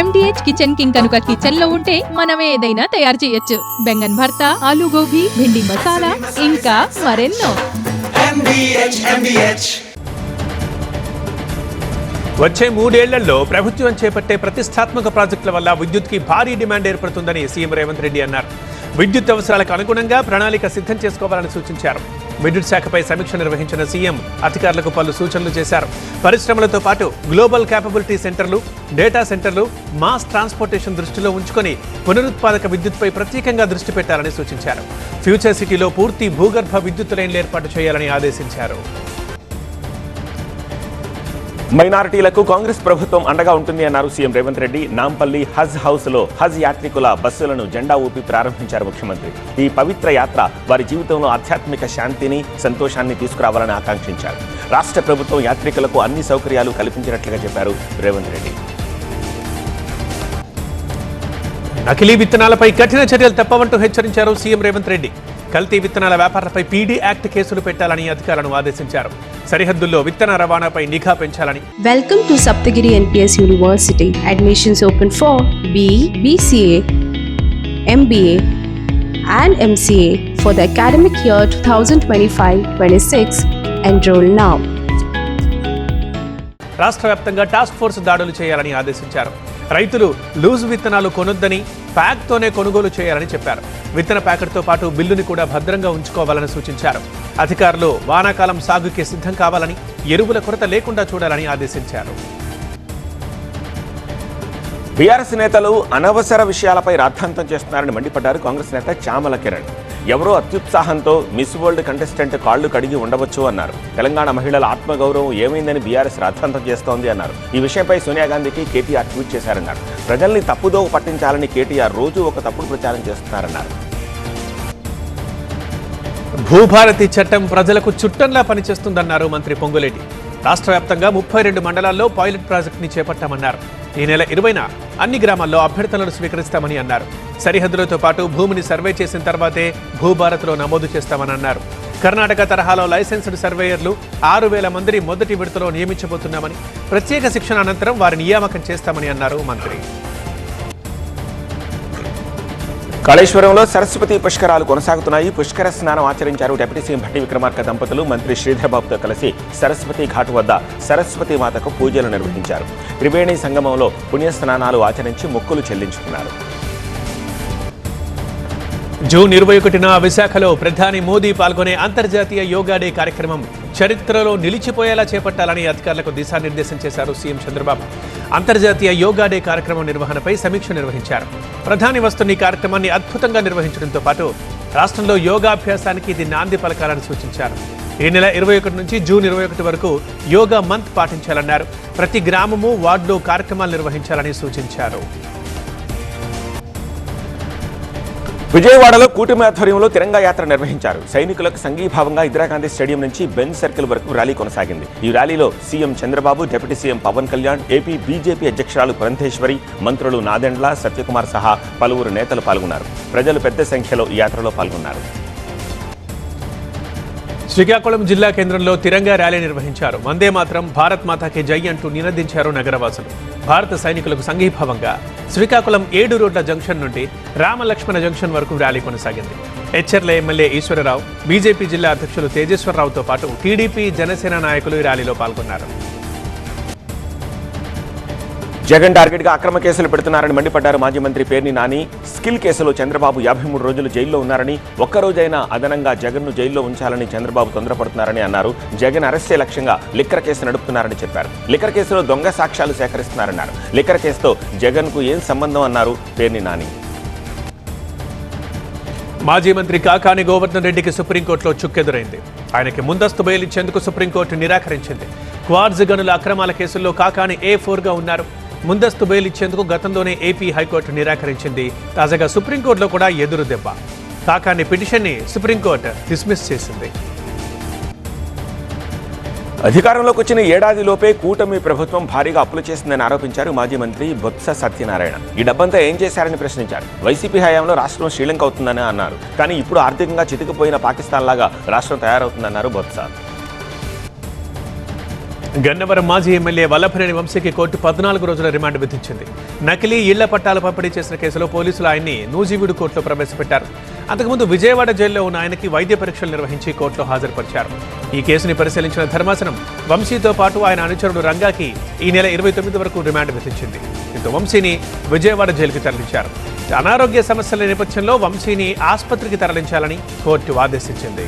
MDH kitchen king కనుక kitchen లో ఉంటే మనం ఏదైనా తయారు చేయొచ్చు. బెంగన్ భర్త, ఆలు గోబీ, భిండి మసాలా, ఇంకా మరెన్నో. వచ్చే 3 ఏళ్లలో ప్రభుత్వం చేపట్టే ప్రతిష్టాత్మక ప్రాజెక్టుల వల్ల విద్యుత్కి భారీ డిమాండ్ ఏర్పడుతుందని సీఎం రేవంత్ రెడ్డి అన్నారు. విద్యుత్ అవసరాలకు అనుగుణంగా ప్రణాళిక సిద్ధం చేసుకోవాలని సూచించారు. విద్యుత్ శాఖపై సమీక్ష నిర్వహించిన సీఎం అధికారులకు పలు సూచనలు చేశారు. పరిశ్రమలతో పాటు గ్లోబల్ క్యాపబిలిటీ సెంటర్లు, డేటా సెంటర్లు, మాస్ ట్రాన్స్పోర్టేషన్ దృష్టిలో ఉంచుకొని పునరుత్పాదక విద్యుత్పై ప్రత్యేకంగా దృష్టి పెట్టాలని సూచించారు. ఫ్యూచర్ సిటీలో పూర్తి భూగర్భ విద్యుత్ లైన్లు ఏర్పాటు చేయాలని ఆదేశించారు. మైనారిటీలకు కాంగ్రెస్ ప్రభుత్వం అండగా ఉంటుంది అన్నారు సీఎం రేవంత్ రెడ్డి. నాంపల్లి హజ్ హౌస్లో హజ్ యాత్రికుల బస్సులను జెండా ఊపి ప్రారంభించారు ముఖ్యమంత్రి. ఈ పవిత్ర యాత్ర వారి జీవితంలో ఆధ్యాత్మిక శాంతిని, సంతోషాన్ని తీసుకురావాలని ఆకాంక్షించారు. రాష్ట్ర ప్రభుత్వం యాత్రికులకు అన్ని సౌకర్యాలు కల్పించినట్లుగా చెప్పారు రేవంత్ రెడ్డి. నకిలీ విత్తనాలపై కఠిన చర్యలు తప్పవంటూ హెచ్చరించారు సీఎం రేవంత్ రెడ్డి. కల్తీ విత్తనాల వ్యాపారులపై పీడీ యాక్ట్ కేసులు పెట్టాలని అధికారులను ఆదేశించారు. సరిహద్దుల్లో విత్తన రవాణాపై నిఘా పెంచాలని. Welcome to Saptagiri NPS university. Admissions open for BE, BCA, MBA and MCA for the academic year 2025-26. Enroll now. రాష్ట్ర వ్యాప్తంగా టాస్క్ ఫోర్స్ దాడులు చేయాలని ఆదేశించారు. రైతులు లూజ్ విత్తనాలు కొనొద్దని, ప్యాక్తోనే కొనుగోలు చేయాలని చెప్పారు. విత్తన ప్యాకెట్తో పాటు బిల్లుని కూడా భద్రంగా ఉంచుకోవాలని సూచించారు. అధికారులు వానాకాలం సాగుకి సిద్ధం కావాలని, ఎరువుల కొరత లేకుండా చూడాలని ఆదేశించారు. బీఆర్ఎస్ నేతలు అనవసర విషయాలపై రాద్ధాంతం చేస్తున్నారని మండిపడ్డారు కాంగ్రెస్ నేత చామల కిరణ్. ఎవరో అత్యుత్సాహంతో మిస్ వరల్డ్ కంటెస్టెంట్ కాళ్లు కడిగి ఉండవచ్చు అన్నారు. తెలంగాణ మహిళల ఆత్మగౌరవం ఏమైందని బీఆర్ఎస్ రాద్ధాంతం చేస్తోంది అన్నారు. ఈ విషయంపై సోనియా గాంధీకి కేటీఆర్ ట్వీట్ చేశారన్నారు. ప్రజల్ని తప్పుదోవ పట్టించాలని కేటీఆర్ రోజు ఒక తప్పుడు ప్రచారం చేస్తున్నారన్నారు. భూభారతి చట్టం ప్రజలకు చుట్టంలా పనిచేస్తుందన్నారు మంత్రి పొంగులేటి. రాష్ట్ర వ్యాప్తంగా 32 మండలాల్లో పైలట్ ప్రాజెక్టుని చేపట్టామన్నారు. ఈ నెల 20న అన్ని గ్రామాల్లో అభ్యర్థనలు స్వీకరిస్తామని అన్నారు. సరిహద్దులతో పాటు భూమిని సర్వే చేసిన తర్వాతే భూభారత్లో నమోదు చేస్తామని అన్నారు. కర్ణాటక తరహాలో లైసెన్స్డ్ సర్వేయర్లు 6,000 మందిని మొదటి విడతలో నియమించబోతున్నామని, ప్రత్యేక శిక్షణ అనంతరం వారి నియామకం చేస్తామని అన్నారు మంత్రి. కాళేశ్వరంలో సరస్వతి పుష్కరాలు కొనసాగుతున్నాయి. పుష్కర స్నానం ఆచరించారు డిప్యూటీ సీఎం భట్టి విక్రమార్క దంపతులు. మంత్రి శ్రీధర్ బాబుతో కలిసి సరస్వతి ఘాట్ వద్ద సరస్వతి మాతకు పూజలు నిర్వహించారు. త్రివేణి సంగమంలో పుణ్యస్నానాలు ఆచరించి మొక్కులు చెల్లించుకున్నారు. జూన్ 21న విశాఖలో ప్రధాని మోదీ పాల్గొనే అంతర్జాతీయ యోగా డే కార్యక్రమం చరిత్రలో నిలిచిపోయేలా చేపట్టాలని అధికారులకు దిశానిర్దేశం చేశారు సీఎం చంద్రబాబు. అంతర్జాతీయ యోగా డే కార్యక్రమం నిర్వహణపై సమీక్ష నిర్వహించారు. ప్రధాని వస్తున్న ఈ కార్యక్రమాన్ని అద్భుతంగా నిర్వహించడంతో పాటు రాష్ట్రంలో యోగాభ్యాసానికి ఇది నాంది పలకాలని సూచించారు. ఈ నెల 21 నుంచి జూన్ 21 వరకు యోగా మంత్ పాటించాలన్నారు. ప్రతి గ్రామము, వార్డులో కార్యక్రమాలు నిర్వహించాలని సూచించారు. విజయవాడలో కూటమి ఆధ్వర్యంలో తిరంగా యాత్ర నిర్వహించారు. సైనికులకు సంఘీభావంగా ఇందిరాగాంధీ స్టేడియం నుంచి బెంజ్ సర్కిల్ వరకు ర్యాలీ కొనసాగింది. ఈ ర్యాలీలో CM Chandrababu, deputy CM Pawan Kalyan, AP BJP అధ్యక్షురాలు పురంధేశ్వరి, మంత్రులు నాదెండ్ల, సత్యకుమార్ సహా పలువురు నేతలు పాల్గొన్నారు. ప్రజలు పెద్ద సంఖ్యలో ఈ యాత్రలో పాల్గొన్నారు. శ్రీకాకుళం జిల్లా కేంద్రంలో తిరంగా ర్యాలీ నిర్వహించారు. వందే మాత్రం, భారత్ మాతాకి జై అంటూ నినదించారు నగరవాసులు. భారత సైనికులకు సంఘీభావంగా శ్రీకాకుళం 7 రోడ్ల జంక్షన్ నుండి రామలక్ష్మణ జంక్షన్ వరకు ర్యాలీ కొనసాగింది. హెచ్చర్ల ఎమ్మెల్యే ఈశ్వరరావు, బీజేపీ జిల్లా అధ్యక్షులు తేజేశ్వరరావుతో పాటు టీడీపీ, జనసేన నాయకులు ఈ ర్యాలీలో పాల్గొన్నారు. జగన్ టార్గెట్ గా అక్రమ కేసులు పెడుతున్నారని మండిపడ్డారు మాజీ మంత్రి పేర్ని నాని. స్కిల్ కేసులో చంద్రబాబు 53 రోజులు జైల్లో ఉన్నారని, ఒక్కరోజైనా అదనంగా జగన్ను జైల్లో ఉంచాలని చంద్రబాబు తొందరపడుతున్నారని అన్నారు. జగన్ అరెస్టే లక్ష్యంగా లిక్కర్ కేసు నడుపుతున్నారని చెప్పారు. లిక్కర్ కేసులో దొంగ సాక్ష్యాలు సేకరిస్తున్నారన్నారు. లిక్కర్ కేసుతో జగన్ కు ఏం సంబంధం అన్నారు పేర్ని నాని. మాజీ మంత్రి కాకాని గోవర్ధన్ రెడ్డికి సుప్రీంకోర్టులో చుక్కెదురైంది. ఆయనకి ముందస్తు బెయిల్ ఇచ్చేందుకు సుప్రీంకోర్టు నిరాకరించింది. క్వార్జ్ గనుల అక్రమాల కేసుల్లో కాకాని A4గా ఉన్నారు. ముందస్తు బెయిల్ ఇచ్చేందుకు గతంలోనే ఏపీ హైకోర్టు నిరాకరించింది. తాజాగా సుప్రీంకోర్టులో కూడా ఎదురు దెబ్బ. కాకాని పిటిషన్ని సుప్రీంకోర్టు డిస్మిస్ చేసింది. అధికారంలోకి వచ్చిన ఏడాదిలోపే కూటమి ప్రభుత్వం భారీగా అప్పులు చేసిందని ఆరోపించారు మాజీ మంత్రి బొత్స సత్యనారాయణ. ఈ డబ్బంతా ఏం చేశారని ప్రశ్నించారు. వైసీపీ హయాంలో రాష్ట్రం శ్రీలంక అవుతుందని అన్నారు. కానీ ఇప్పుడు ఆర్థికంగా చితికిపోయిన పాకిస్తాన్ లాగా రాష్ట్రం తయారవుతుందన్నారు బొత్స. గన్నవరం మాజీ ఎమ్మెల్యే వల్లభనేని వంశీకి కోర్టు 14 రోజుల రిమాండ్ విధించింది. నకిలీ ఇళ్ల పట్టాలు పంపిణీ చేసిన కేసులో పోలీసులు ఆయన్ని నూజివీడు కోర్టులో ప్రవేశపెట్టారు. అంతకుముందు విజయవాడ జైల్లో ఉన్న ఆయనకి వైద్య పరీక్షలు నిర్వహించి కోర్టులో హాజరుపరిచారు. ఈ కేసుని పరిశీలించిన ధర్మాసనం వంశీతో పాటు ఆయన అనుచరుడు రంగాకి ఈ నెల 29 వరకు రిమాండ్ విధించింది. దీంతో వంశీని విజయవాడ జైలుకి తరలించారు. అనారోగ్య సమస్యల నేపథ్యంలో వంశీని ఆసుపత్రికి తరలించాలని కోర్టు ఆదేశించింది.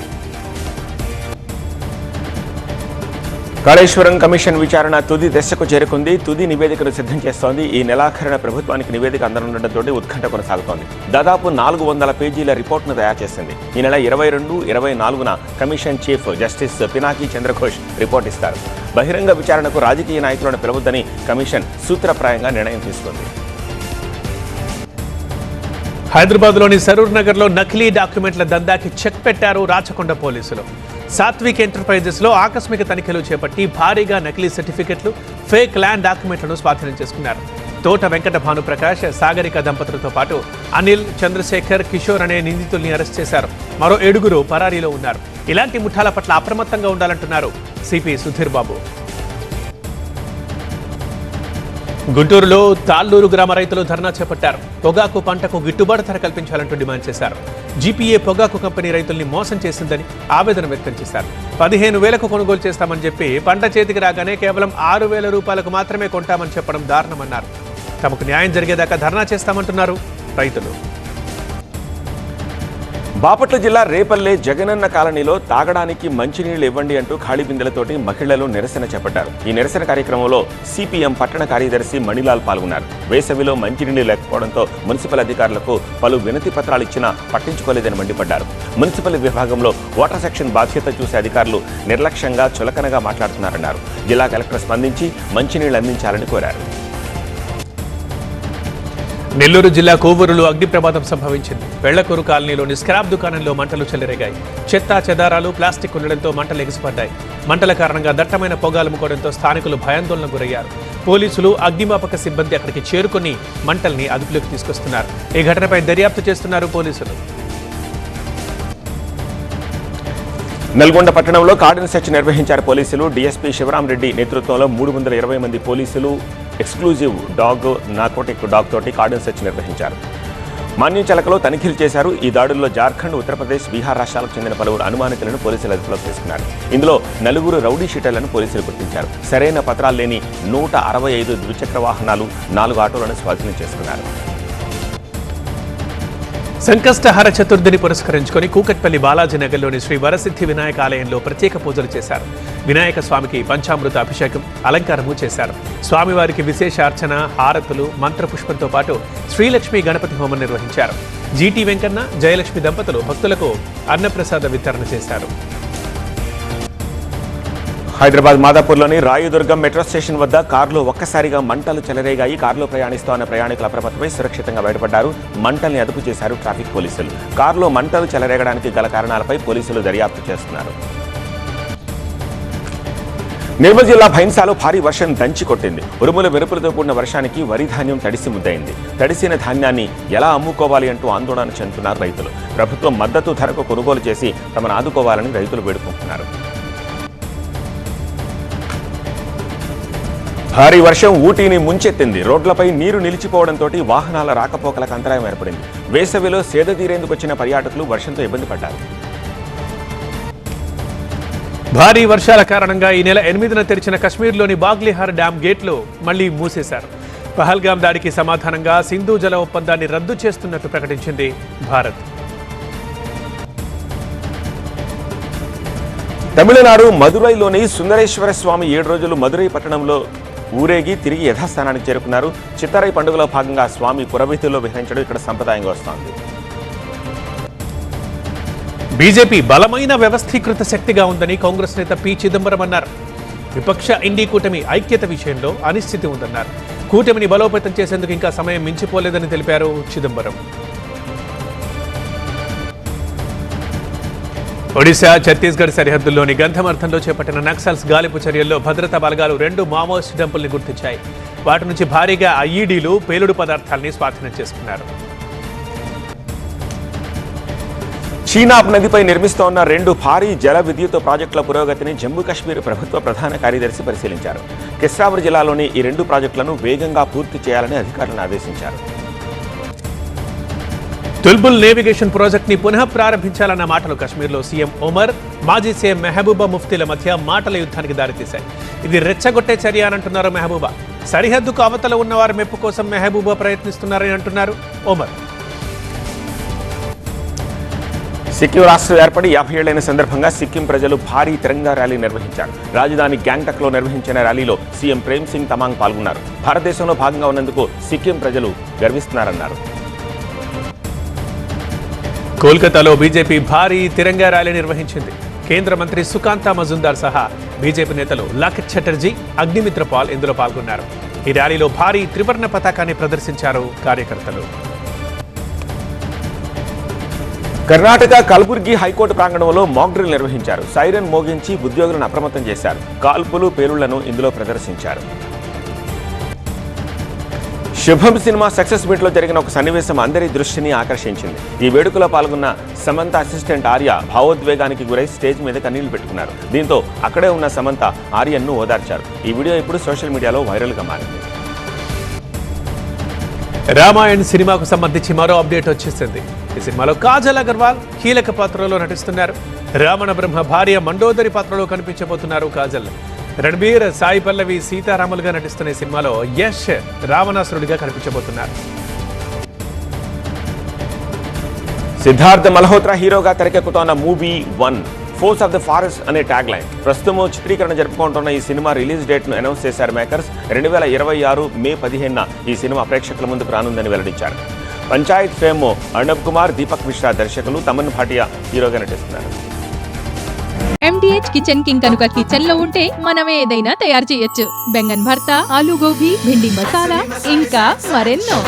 కాళేశ్వరం కమిషన్ విచారణ తుది దశకు చేరుకుంది. తుది నివేదికను సిద్ధం చేస్తోంది. ఈ నెలాఖరున ప్రభుత్వానికి నివేదిక అందనుండటంతో ఉత్కంఠ కొనసాగుతోంది. దాదాపు 400 పేజీల రిపోర్టును తయారు చేసింది. ఈ నెల 22, 24న commission chief justice Pinaki Chandra Ghosh report ఇస్తారు. బహిరంగ విచారణకు రాజకీయ నాయకులను పిలవద్దని కమిషన్ సూత్రప్రాయంగా నిర్ణయం తీసుకుంది. హైదరాబాద్లోని సరూర్ నగర్లో నకిలీ డాక్యుమెంట్ల దందాకి చెక్ పెట్టారు రాచకొండ పోలీసులు. సాత్విక్ ఎంటర్ప్రైజెస్లో ఆకస్మిక తనిఖీలు చేపట్టి భారీగా నకిలీ సర్టిఫికెట్లు, ఫేక్ ల్యాండ్ డాక్యుమెంట్లను స్వాధీనం చేసుకున్నారు. తోట వెంకట భానుప్రకాష్, సాగరిక దంపతులతో పాటు అనిల్, చంద్రశేఖర్, కిషోర్ అనే నిందితుల్ని అరెస్ట్ చేశారు. మరో 7 పరారీలో ఉన్నారు. ఇలాంటి ముఠాల పట్ల అప్రమత్తంగా ఉండాలంటున్నారు సిపి సుధీర్ బాబు. గుంటూరులో తాళ్లూరు గ్రామ రైతులు ధర్నా చేపట్టారు. పొగాకు పంటకు గిట్టుబాటు ధర కల్పించాలంటూ డిమాండ్ చేశారు. జీపీఏ పొగాకు కంపెనీ రైతుల్ని మోసం చేసిందని ఆవేదన వ్యక్తం చేశారు. 15,000కు కొనుగోలు చేస్తామని చెప్పి పంట చేతికి రాగానే కేవలం 6,000 రూపాయలకు మాత్రమే కొంటామని చెప్పడం దారుణమన్నారు. తమకు న్యాయం జరిగేదాకా ధర్నా చేస్తామంటున్నారు రైతులు. బాపట్ల జిల్లా రేపల్లె జగనన్న కాలనీలో తాగడానికి మంచినీళ్లు ఇవ్వండి అంటూ ఖాళీ బిందెలతోటి మహిళలు నిరసన చేపట్టారు. ఈ నిరసన కార్యక్రమంలో సిపిఎం పట్టణ కార్యదర్శి మణిలాల్ పాల్గొన్నారు. వేసవిలో మంచినీళ్లు లేకపోవడంతో మున్సిపల్ అధికారులకు పలు వినతి పత్రాలు ఇచ్చినా పట్టించుకోలేదని మండిపడ్డారు. మున్సిపల్ విభాగంలో వాటర్ సెక్షన్ బాధ్యత చూసే అధికారులు నిర్లక్ష్యంగా చులకనగా మాట్లాడుతున్నారన్నారు. జిల్లా కలెక్టర్ స్పందించి మంచినీళ్లు అందించాలని కోరారు. నెల్లూరు జిల్లా కోవూరులో అగ్ని ప్రమాదం సంభవించింది. వెళ్లకూరు కాలనీలోని స్క్రాప్ దుకాణంలో మంటలు చెలరేగాయి. చెత్త చెదారాలు, ప్లాస్టిక్ ఉండడంతో మంటలు ఎగిసిపడ్డాయి. మంటల కారణంగా దట్టమైన పొగాలముకోవడంతో స్థానికులు భయాందోళనకు గురయ్యారు. పోలీసులు, అగ్నిమాపక సిబ్బంది అక్కడికి చేరుకుని మంటల్ని అదుపులోకి తీసుకొస్తున్నారు. ఈ ఘటనపై దర్యాప్తు చేస్తున్నారు పోలీసులు. నల్గొండ పట్టణంలో కార్డన్ సెర్చ్ నిర్వహించారు పోలీసులు. డీఎస్పీ శివరాం రెడ్డి నేతృత్వంలో 320 మంది పోలీసులు ఎక్స్క్లూజివ్ డాగ్, నార్కోటిక్ డాగ్ తోటి కార్డన్ సెర్చ్ నిర్వహించారు. మాన్యంచలకలో తనిఖీలు చేశారు. ఈ దాడుల్లో జార్ఖండ్, ఉత్తరప్రదేశ్, బీహార్ రాష్ట్రాలకు చెందిన పలువురు అనుమానితులను పోలీసులు అదుపులోకి తీసుకున్నారు. ఇందులో 4 రౌడీ షీటర్లను పోలీసులు గుర్తించారు. సరైన పత్రాలు లేని 165 ద్విచక్ర వాహనాలు, 4 ఆటోలను స్వాధీనం చేసుకున్నారు. సంకష్టహార చతుర్థిని పురస్కరించుకొని కూకట్పల్లి బాలాజీ నగర్లోని శ్రీ వరసిద్ధి వినాయక ఆలయంలో ప్రత్యేక పూజలు చేశారు. వినాయక స్వామికి పంచామృత అభిషేకం, అలంకారము చేశారు. స్వామివారికి విశేష అర్చన, హారతులు, మంత్రపుష్పంతో పాటు శ్రీలక్ష్మి గణపతి హోమం నిర్వహించారు. జీటీ వెంకన్న, జయలక్ష్మి దంపతులు భక్తులకు అన్నప్రసాద వితరణ చేశారు. హైదరాబాద్ మాదాపూర్లోని రాయదుర్గం మెట్రో స్టేషన్ వద్ద కారులో ఒక్కసారిగా మంటలు చెలరేగాయి. కారులో ప్రయాణిస్తున్న ప్రయాణికుల అప్రమత్తమై సురక్షితంగా బయటపడ్డారు. మంటల్ని అదుపు చేశారు ట్రాఫిక్ పోలీసులు. కారులో మంటలు చెలరేగడానికి గల కారణాలపై పోలీసులు దర్యాప్తు చేస్తున్నారు. నిర్మల్ జిల్లా భైన్సాలో భారీ వర్షం దంచి కొట్టింది. ఉరుముల మెరుపులతో కూడిన వర్షానికి వరి ధాన్యం తడిసి ముద్దయింది. తడిసిన ధాన్యాన్ని ఎలా అమ్ముకోవాలి అంటూ ఆందోళన చెందుతున్నారు రైతులు. ప్రభుత్వం మద్దతు ధరకు కొనుగోలు చేసి తమను ఆదుకోవాలని రైతులు వేడుకుంటున్నారు. భారీ వర్షం ఊటీని ముంచెత్తింది. రోడ్లపై నీరు నిలిచిపోవడంతో వాహనాల రాకపోకలకు అంతరాయం ఏర్పడింది. వేసవిలో సేద తీరేందుకు వచ్చిన పర్యాటకులు వర్షంతో ఇబ్బంది పడ్డారు. భారీ వర్షాల కారణంగా ఈ నెల 8న తెరిచిన కశ్మీర్లోని బాగ్లిహార్ డ్యాం గేట్లు మళ్లీ మూసేశారు. పహల్గాం దాడికి సమాధానంగా సింధు జల ఒప్పందాన్ని రద్దు చేస్తున్నట్టు ప్రకటించింది భారత్. తమిళనాడు మదురైలోని సుందరేశ్వర స్వామి 7 రోజులు మదురై పట్టణంలో ఊరేగి తిరిగి యథాస్థానానికి చేరుకున్నారు. చిత్తరై పండుగలో భాగంగా స్వామి పురవీధుల్లో విహరించడం ఇక్కడ సంప్రదాయంగా వస్తోంది. బీజేపీ బలమైన వ్యవస్థీకృత శక్తిగా ఉందని కాంగ్రెస్ నేత పి చిదంబరం అన్నారు. విపక్ష ఇండీ కూటమి ఐక్యత విషయంలో అనిశ్చితి ఉందన్నారు. కూటమిని బలోపేతం చేసేందుకు ఇంకా సమయం మించిపోలేదని తెలిపారు చిదంబరం. ఒడిశా, ఛత్తీస్గఢ్ సరిహద్దుల్లోని గంధమర్థంలో చేపట్టిన నక్సల్స్ గాలింపు చర్యల్లో భద్రతా బలగాలు 2 మావోయిస్ట్ డంపుల్ని గుర్తించాయి. వాటి నుంచి భారీగా ఐఈడీలు, పేలుడు పదార్థాలని స్వాధీనం చేసుకున్నారు. షీనాబ్ నదిపై నిర్మిస్తోన్న 2 భారీ జల విద్యుత్ ప్రాజెక్టుల పురోగతిని జమ్మూ కాశ్మీర్ ప్రభుత్వ ప్రధాన కార్యదర్శి పరిశీలించారు. కిస్రావర్ జిల్లాలోని ఈ 2 ప్రాజెక్టులను వేగంగా పూర్తి చేయాలని అధికారులను ఆదేశించారు. తుల్బుల్ నేవిగేషన్ ప్రాజెక్ట్ ని పునః ప్రారంభించాలన్న మాటలు కశ్మీర్లో సీఎం ఒమర్, మాజీ సీఎం మెహబూబా ముఫ్తీల మధ్య మాటల యుద్ధానికి దారితీశాయి. ఇది రెచ్చగొట్టే చర్య అని అంటున్నారు మెహబూబా. సరిహద్దుకు అవతల ఉన్నవారి మెప్పు కోసం మెహబూబా ప్రయత్నిస్తున్నారని అంటున్నారు ఒమర్. సిక్కిం రాష్ట్రం ఏర్పడి 50 ఏళ్లైన సందర్భంగా సిక్కిం ప్రజలు భారీ తిరంగా ర్యాలీ నిర్వహించారు. రాజధాని గ్యాంగ్టక్లో నిర్వహించిన ర్యాలీలో సీఎం ప్రేమ్ సింగ్ తమాంగ్ పాల్గొన్నారు. భారతదేశంలో భాగంగా ఉన్నందుకు సిక్కిం ప్రజలు గర్విస్తున్నారన్నారు. కోల్కతాలో బీజేపీ భారీ తిరంగా ర్యాలీ నిర్వహించింది. కేంద్ర మంత్రి సుకాంతా మజుందార్ సహా బీజేపీ నేతలు లఖత్ చటర్జీ, అగ్నిమిత్ర పాల్ ఇందులో పాల్గొన్నారు. ఈ ర్యాలీలో భారీ త్రివర్ణ పతాకాన్ని ప్రదర్శించారు కార్యకర్తలు. కర్ణాటక కల్బుర్గి హైకోర్టు ప్రాంగణంలో మాక్ డ్రిల్ నిర్వహించారు. సైరన్ మోగించి ఉద్యోగులను అప్రమత్తం చేశారు. కాల్పులు, పేలుళ్లను ఇందులో ప్రదర్శించారు. శుభం సినిమా సక్సెస్ మీట్లో జరిగిన ఒక సన్నివేశం అందరి దృష్టిని ఆకర్షించింది. ఈ వేడుకలో పాల్గొన్న సమంత అసిస్టెంట్ ఆర్య భావోద్వేగానికి గురై స్టేజ్ మీద కన్నీళ్లు పెట్టుకున్నారు. దీంతో అక్కడే ఉన్న సమంత ఆర్యన్ను ఓదార్చారు. ఈ వీడియో ఇప్పుడు సోషల్ మీడియాలో వైరల్గా మారింది. రామాయణ్ సినిమాకు సంబంధించి మరో అప్డేట్ వచ్చేసింది. ఈ సినిమాలో కాజల్ అగర్వాల్ కీలక పాత్రలో నటిస్తున్నారు. రావణ బ్రహ్మ భార్య మండోదరి పాత్రలో కనిపించబోతున్నారు కాజల్. రణబీర్, సాయి పల్లవి సీతారాములుగా నటిస్తున్న ఈ సినిమాలో యష్ రావణాసురుడిగా కనిపించబోతున్నారు. సిద్ధార్థ్ మల్హోత్రా హీరోగా తెరకెక్కుతోన్న movie 1 force of the forest అనే ట్యాగ్ లైన్. ప్రస్తుతం చిత్రీకరణ జరుపుకుంటున్న ఈ సినిమా రిలీజ్ డేట్ ను అనౌన్స్ చేశారు మేకర్స్. 2026 మే 15న ఈ సినిమా ప్రేక్షకుల ముందుకు రానుందని వెల్లడించారు. పంచాయత్ ఫేమ్ అర్ణబ్ కుమార్, దీపక్ మిశ్రా దర్శకులు, తమన్ భాటియా హీరోగా నటిస్తున్నారు. MDH కిచెన్ కింగ్ కనుక కిచెన్ లో ఉంటే మనం ఏదైనా తయారు చేయొచ్చు. బెంగన్ భర్తా, ఆలు గోబీ, భిండి మసాలా, ఇంకా మరెన్నో.